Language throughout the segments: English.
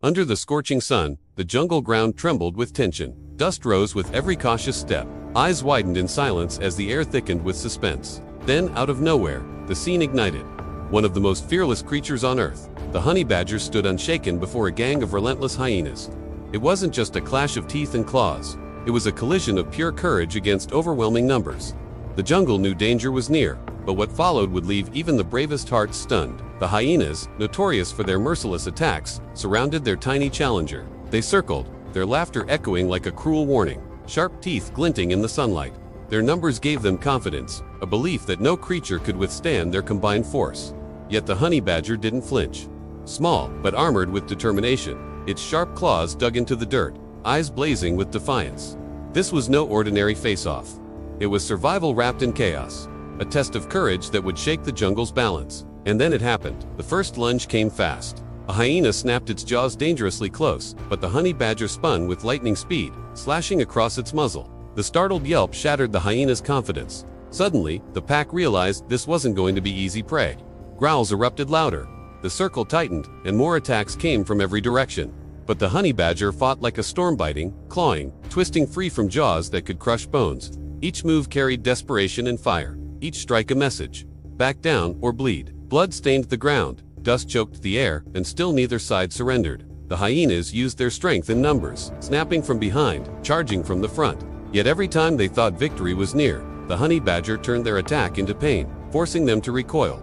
Under the scorching sun, the jungle ground trembled with tension. Dust rose with every cautious step. Eyes widened in silence as the air thickened with suspense. Then, out of nowhere, the scene ignited. One of the most fearless creatures on Earth, the honey badger stood unshaken before a gang of relentless hyenas. It wasn't just a clash of teeth and claws. It was a collision of pure courage against overwhelming numbers. The jungle knew danger was near, but what followed would leave even the bravest hearts stunned. The hyenas, notorious for their merciless attacks, surrounded their tiny challenger. They circled, their laughter echoing like a cruel warning, sharp teeth glinting in the sunlight. Their numbers gave them confidence, a belief that no creature could withstand their combined force. Yet the honey badger didn't flinch. Small, but armored with determination, its sharp claws dug into the dirt, eyes blazing with defiance. This was no ordinary face-off. It was survival wrapped in chaos, a test of courage that would shake the jungle's balance. And then it happened. The first lunge came fast. A hyena snapped its jaws dangerously close, but the honey badger spun with lightning speed, slashing across its muzzle. The startled yelp shattered the hyena's confidence. Suddenly, the pack realized this wasn't going to be easy prey. Growls erupted louder. The circle tightened, and more attacks came from every direction. But the honey badger fought like a storm, biting, clawing, twisting free from jaws that could crush bones. Each move carried desperation and fire. Each strike a message. Back down or bleed. Blood stained the ground, dust choked the air, and still neither side surrendered. The hyenas used their strength in numbers, snapping from behind, charging from the front. Yet every time they thought victory was near, the honey badger turned their attack into pain, forcing them to recoil.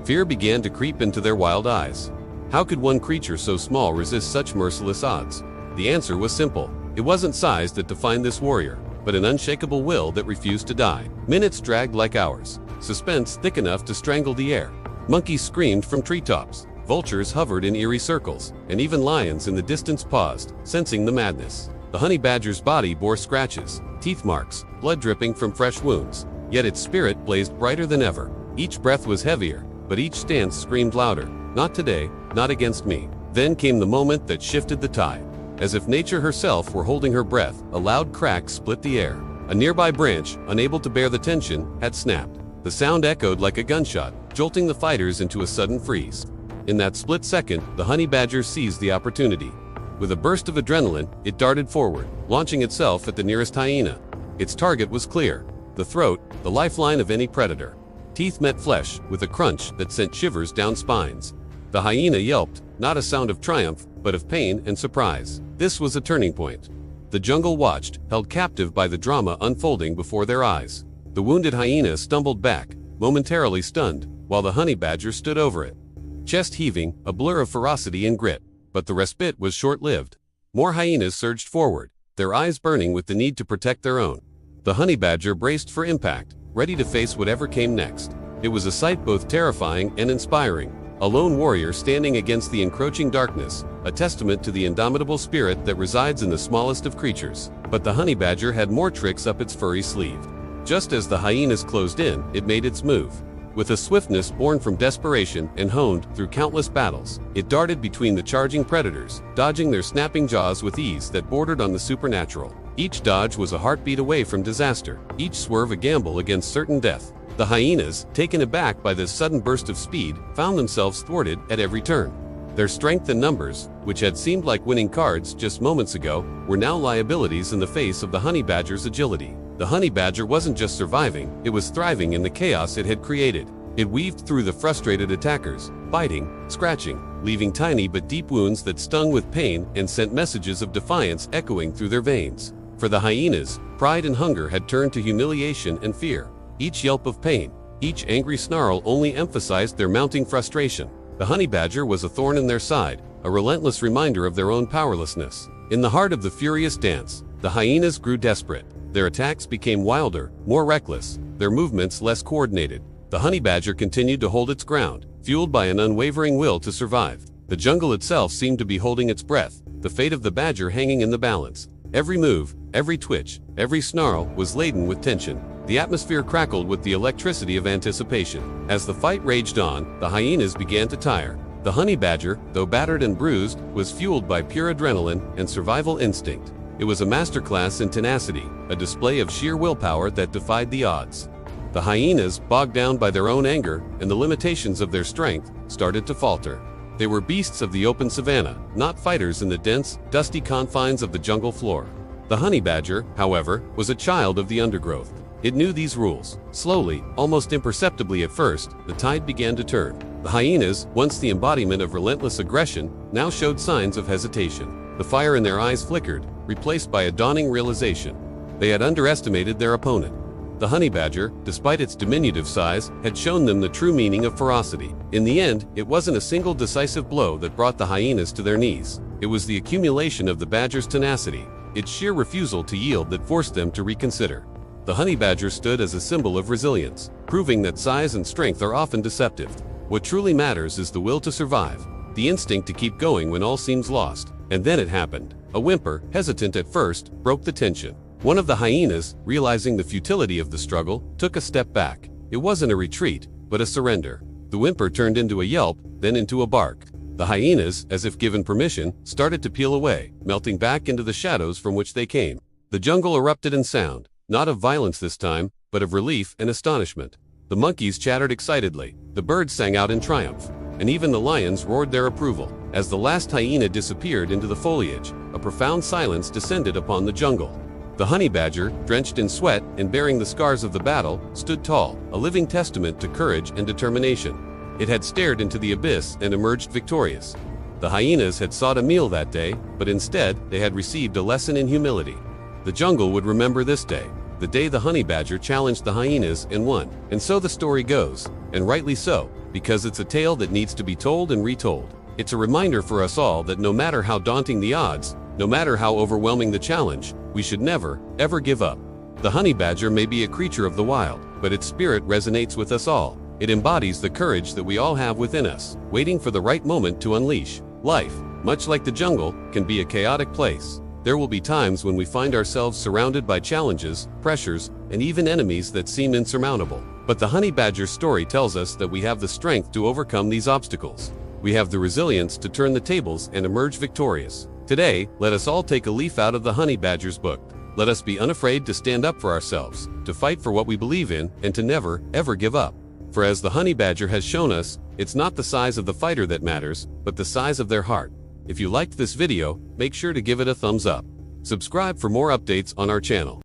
Fear began to creep into their wild eyes. How could one creature so small resist such merciless odds? The answer was simple. It wasn't size that defined this warrior, but an unshakable will that refused to die. Minutes dragged like hours, suspense thick enough to strangle the air. Monkeys screamed from treetops, vultures hovered in eerie circles, and even lions in the distance paused, sensing the madness. The honey badger's body bore scratches, teeth marks, blood dripping from fresh wounds, yet its spirit blazed brighter than ever. Each breath was heavier, but each stance screamed louder. Not today, not against me. Then came the moment that shifted the tide. As if nature herself were holding her breath, a loud crack split the air. A nearby branch, unable to bear the tension, had snapped. The sound echoed like a gunshot, jolting the fighters into a sudden freeze. In that split second, the honey badger seized the opportunity. With a burst of adrenaline, it darted forward, launching itself at the nearest hyena. Its target was clear: the throat, the lifeline of any predator. Teeth met flesh, with a crunch that sent shivers down spines. The hyena yelped, not a sound of triumph, but of pain and surprise. This was a turning point. The jungle watched, held captive by the drama unfolding before their eyes. The wounded hyena stumbled back, momentarily stunned, while the honey badger stood over it. Chest heaving, a blur of ferocity and grit. But the respite was short-lived. More hyenas surged forward, their eyes burning with the need to protect their own. The honey badger braced for impact, ready to face whatever came next. It was a sight both terrifying and inspiring. A lone warrior standing against the encroaching darkness, a testament to the indomitable spirit that resides in the smallest of creatures. But the honey badger had more tricks up its furry sleeve. Just as the hyenas closed in, it made its move. With a swiftness born from desperation and honed through countless battles, it darted between the charging predators, dodging their snapping jaws with ease that bordered on the supernatural. Each dodge was a heartbeat away from disaster, each swerve a gamble against certain death. The hyenas, taken aback by this sudden burst of speed, found themselves thwarted at every turn. Their strength and numbers, which had seemed like winning cards just moments ago, were now liabilities in the face of the honey badger's agility. The honey badger wasn't just surviving, it was thriving in the chaos it had created. It weaved through the frustrated attackers, biting, scratching, leaving tiny but deep wounds that stung with pain and sent messages of defiance echoing through their veins. For the hyenas, pride and hunger had turned to humiliation and fear. Each yelp of pain, each angry snarl only emphasized their mounting frustration. The honey badger was a thorn in their side, a relentless reminder of their own powerlessness. In the heart of the furious dance, the hyenas grew desperate. Their attacks became wilder, more reckless, their movements less coordinated. The honey badger continued to hold its ground, fueled by an unwavering will to survive. The jungle itself seemed to be holding its breath, the fate of the badger hanging in the balance. Every move, every twitch, every snarl was laden with tension. The atmosphere crackled with the electricity of anticipation. As the fight raged on, the hyenas began to tire. The honey badger, though battered and bruised, was fueled by pure adrenaline and survival instinct. It was a masterclass in tenacity, a display of sheer willpower that defied the odds. The hyenas, bogged down by their own anger and the limitations of their strength, started to falter. They were beasts of the open savanna, not fighters in the dense, dusty confines of the jungle floor. The honey badger, however, was a child of the undergrowth. It knew these rules. Slowly, almost imperceptibly at first, the tide began to turn. The hyenas, once the embodiment of relentless aggression, now showed signs of hesitation. The fire in their eyes flickered, replaced by a dawning realization. They had underestimated their opponent. The honey badger, despite its diminutive size, had shown them the true meaning of ferocity. In the end, it wasn't a single decisive blow that brought the hyenas to their knees. It was the accumulation of the badger's tenacity, its sheer refusal to yield, that forced them to reconsider. The honey badger stood as a symbol of resilience, proving that size and strength are often deceptive. What truly matters is the will to survive, the instinct to keep going when all seems lost. And then it happened. A whimper, hesitant at first, broke the tension. One of the hyenas, realizing the futility of the struggle, took a step back. It wasn't a retreat, but a surrender. The whimper turned into a yelp, then into a bark. The hyenas, as if given permission, started to peel away, melting back into the shadows from which they came. The jungle erupted in sound, not of violence this time, but of relief and astonishment. The monkeys chattered excitedly, the birds sang out in triumph, and even the lions roared their approval. As the last hyena disappeared into the foliage, a profound silence descended upon the jungle. The honey badger, drenched in sweat and bearing the scars of the battle, stood tall, a living testament to courage and determination. It had stared into the abyss and emerged victorious. The hyenas had sought a meal that day, but instead, they had received a lesson in humility. The jungle would remember this day, the day the honey badger challenged the hyenas and won. And so the story goes, and rightly so, because it's a tale that needs to be told and retold. It's a reminder for us all that no matter how daunting the odds, no matter how overwhelming the challenge, we should never, ever give up. The honey badger may be a creature of the wild, but its spirit resonates with us all. It embodies the courage that we all have within us, waiting for the right moment to unleash. Life, much like the jungle, can be a chaotic place. There will be times when we find ourselves surrounded by challenges, pressures, and even enemies that seem insurmountable. But the honey badger's story tells us that we have the strength to overcome these obstacles. We have the resilience to turn the tables and emerge victorious. Today, let us all take a leaf out of the honey badger's book. Let us be unafraid to stand up for ourselves, to fight for what we believe in, and to never, ever give up. For as the honey badger has shown us, it's not the size of the fighter that matters, but the size of their heart. If you liked this video, make sure to give it a thumbs up. Subscribe for more updates on our channel.